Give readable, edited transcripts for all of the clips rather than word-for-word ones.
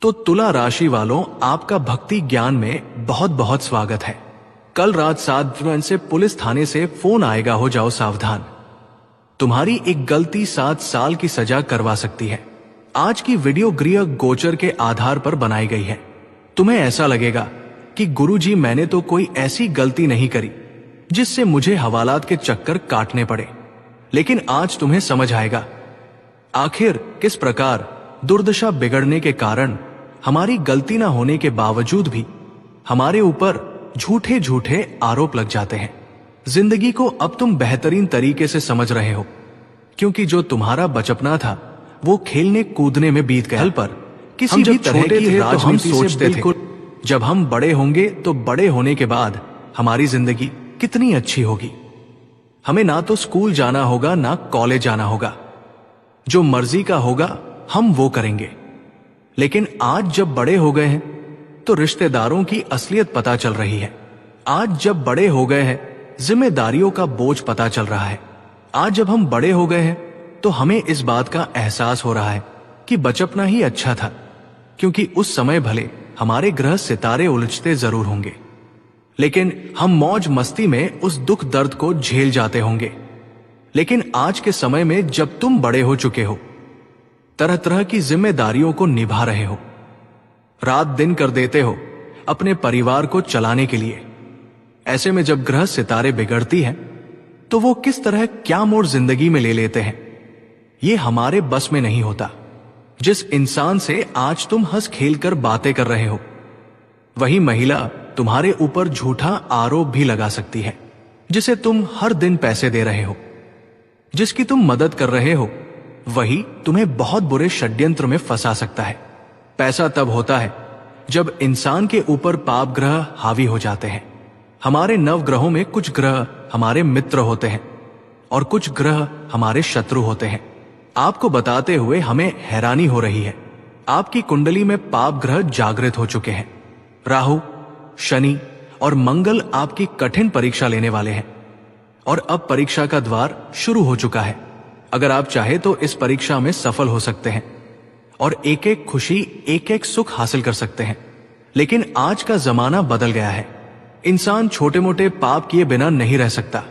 तो तुला राशि वालों, आपका भक्ति ज्ञान में बहुत बहुत स्वागत है। कल रात 7 से पुलिस थाने से फोन आएगा, हो जाओ सावधान। तुम्हारी एक गलती 7 साल की सजा करवा सकती है। आज की वीडियो गृह गोचर के आधार पर बनाई गई है। तुम्हें ऐसा लगेगा कि गुरुजी मैंने तो कोई ऐसी गलती नहीं करी जिससे मुझे हवालात के चक्कर काटने पड़े, लेकिन आज तुम्हें समझ आएगा आखिर किस प्रकार दुर्दशा बिगड़ने के कारण हमारी गलती ना होने के बावजूद भी हमारे ऊपर झूठे झूठे आरोप लग जाते हैं। जिंदगी को अब तुम बेहतरीन तरीके से समझ रहे हो, क्योंकि जो तुम्हारा बचपना था वो खेलने कूदने में बीत गया। पर किसी भी तरह की राजनीति से सोचते थे जब हम बड़े होंगे तो बड़े होने के बाद हमारी जिंदगी कितनी अच्छी होगी। हमें ना तो स्कूल जाना होगा ना कॉलेज जाना होगा, जो मर्जी का होगा हम वो करेंगे। लेकिन आज जब बड़े हो गए हैं तो रिश्तेदारों की असलियत पता चल रही है। आज जब बड़े हो गए हैं जिम्मेदारियों का बोझ पता चल रहा है। आज जब हम बड़े हो गए हैं तो हमें इस बात का एहसास हो रहा है कि बचपना ही अच्छा था, क्योंकि उस समय भले हमारे ग्रह सितारे उलझते जरूर होंगे, लेकिन हम मौज मस्ती में उस दुख दर्द को झेल जाते होंगे। लेकिन आज के समय में जब तुम बड़े हो चुके हो, तरह तरह की जिम्मेदारियों को निभा रहे हो, रात दिन कर देते हो अपने परिवार को चलाने के लिए, ऐसे में जब ग्रह सितारे बिगड़ती हैं तो वो किस तरह क्या मोड़ जिंदगी में ले लेते हैं ये हमारे बस में नहीं होता। जिस इंसान से आज तुम हंस खेल कर बातें कर रहे हो, वही महिला तुम्हारे ऊपर झूठा आरोप भी लगा सकती है। जिसे तुम हर दिन पैसे दे रहे हो, जिसकी तुम मदद कर रहे हो, वही तुम्हें बहुत बुरे षड्यंत्र में फंसा सकता है। पैसा तब होता है जब इंसान के ऊपर पाप ग्रह हावी हो जाते हैं। हमारे नवग्रहों में कुछ ग्रह हमारे मित्र होते हैं और कुछ ग्रह हमारे शत्रु होते हैं। आपको बताते हुए हमें हैरानी हो रही है, आपकी कुंडली में पाप ग्रह जागृत हो चुके हैं। राहु, शनि और मंगल आपकी कठिन परीक्षा लेने वाले हैं और अब परीक्षा का द्वार शुरू हो चुका है। अगर आप चाहे तो इस परीक्षा में सफल हो सकते हैं और एक एक खुशी, एक एक सुख हासिल कर सकते हैं। लेकिन आज का जमाना बदल गया है। इंसान छोटे मोटे पाप किए बिना नहीं रह सकता।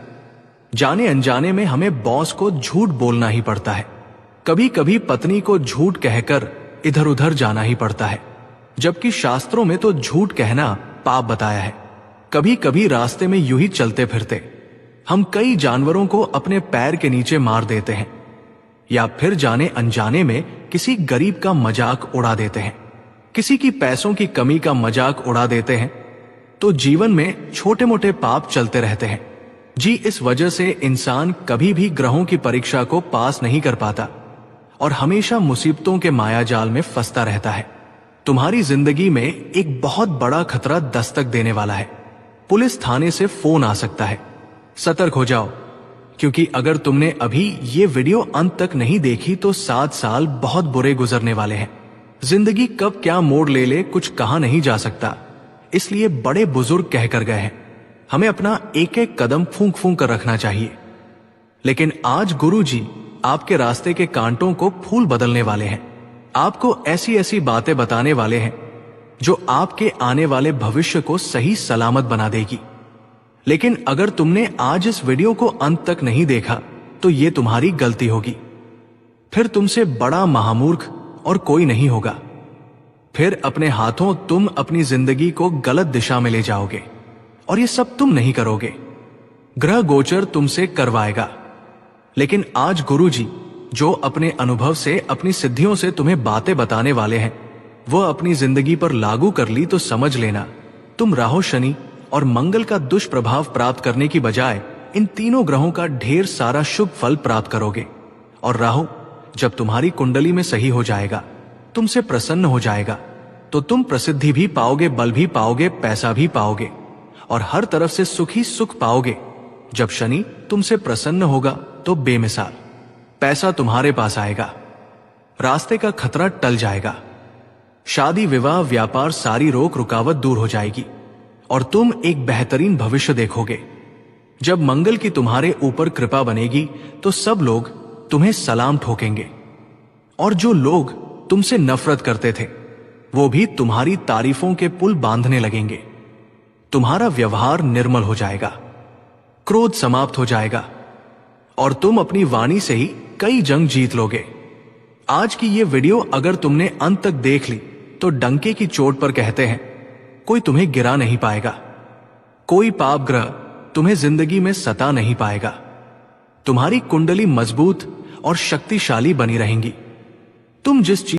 जाने अनजाने में हमें बॉस को झूठ बोलना ही पड़ता है। कभी कभी पत्नी को झूठ कहकर इधर उधर जाना ही पड़ता है, जबकि शास्त्रों में तो झूठ कहना पाप बताया है। कभी कभी रास्ते में यूं ही चलते फिरते हम कई जानवरों को अपने पैर के नीचे मार देते हैं, या फिर जाने अनजाने में किसी गरीब का मजाक उड़ा देते हैं, किसी की पैसों की कमी का मजाक उड़ा देते हैं। तो जीवन में छोटे मोटे पाप चलते रहते हैं जी। इस वजह से इंसान कभी भी ग्रहों की परीक्षा को पास नहीं कर पाता और हमेशा मुसीबतों के मायाजाल में फंसता रहता है। तुम्हारी जिंदगी में एक बहुत बड़ा खतरा दस्तक देने वाला है। पुलिस थाने से फोन आ सकता है। सतर्क हो जाओ, क्योंकि अगर तुमने अभी ये वीडियो अंत तक नहीं देखी तो 7 साल बहुत बुरे गुजरने वाले हैं। जिंदगी कब क्या मोड़ ले ले कुछ कहा नहीं जा सकता, इसलिए बड़े बुजुर्ग कहकर गए हैं हमें अपना एक एक कदम फूंक फूंक कर रखना चाहिए। लेकिन आज गुरुजी आपके रास्ते के कांटों को फूल बदलने वाले हैं। आपको ऐसी ऐसी बातें बताने वाले हैं जो आपके आने वाले भविष्य को सही सलामत बना देगी। लेकिन अगर तुमने आज इस वीडियो को अंत तक नहीं देखा तो ये तुम्हारी गलती होगी। फिर तुमसे बड़ा महामूर्ख और कोई नहीं होगा। फिर अपने हाथों तुम अपनी जिंदगी को गलत दिशा में ले जाओगे और ये सब तुम नहीं करोगे, ग्रह गोचर तुमसे करवाएगा। लेकिन आज गुरुजी जो अपने अनुभव से, अपनी सिद्धियों से तुम्हें बातें बताने वाले हैं, वो अपनी जिंदगी पर लागू कर ली तो समझ लेना तुम राहु, शनि और मंगल का दुष्प्रभाव प्राप्त करने की बजाय इन तीनों ग्रहों का ढेर सारा शुभ फल प्राप्त करोगे। और राहु जब तुम्हारी कुंडली में सही हो जाएगा, तुमसे प्रसन्न हो जाएगा, तो तुम प्रसिद्धि भी पाओगे, बल भी पाओगे, पैसा भी पाओगे और हर तरफ से सुख ही सुख पाओगे। जब शनि तुमसे प्रसन्न होगा तो बेमिसाल पैसा तुम्हारे पास आएगा, रास्ते का खतरा टल जाएगा, शादी विवाह व्यापार सारी रोक रुकावट दूर हो जाएगी और तुम एक बेहतरीन भविष्य देखोगे। जब मंगल की तुम्हारे ऊपर कृपा बनेगी तो सब लोग तुम्हें सलाम ठोकेंगे और जो लोग तुमसे नफरत करते थे वो भी तुम्हारी तारीफों के पुल बांधने लगेंगे। तुम्हारा व्यवहार निर्मल हो जाएगा, क्रोध समाप्त हो जाएगा और तुम अपनी वाणी से ही कई जंग जीत लोगे। आज की ये वीडियो अगर तुमने अंत तक देख ली तो डंके की चोट पर कहते हैं, कोई तुम्हें गिरा नहीं पाएगा, कोई पाप ग्रह तुम्हें जिंदगी में सता नहीं पाएगा। तुम्हारी कुंडली मजबूत और शक्तिशाली बनी रहेंगी। तुम जिस चीज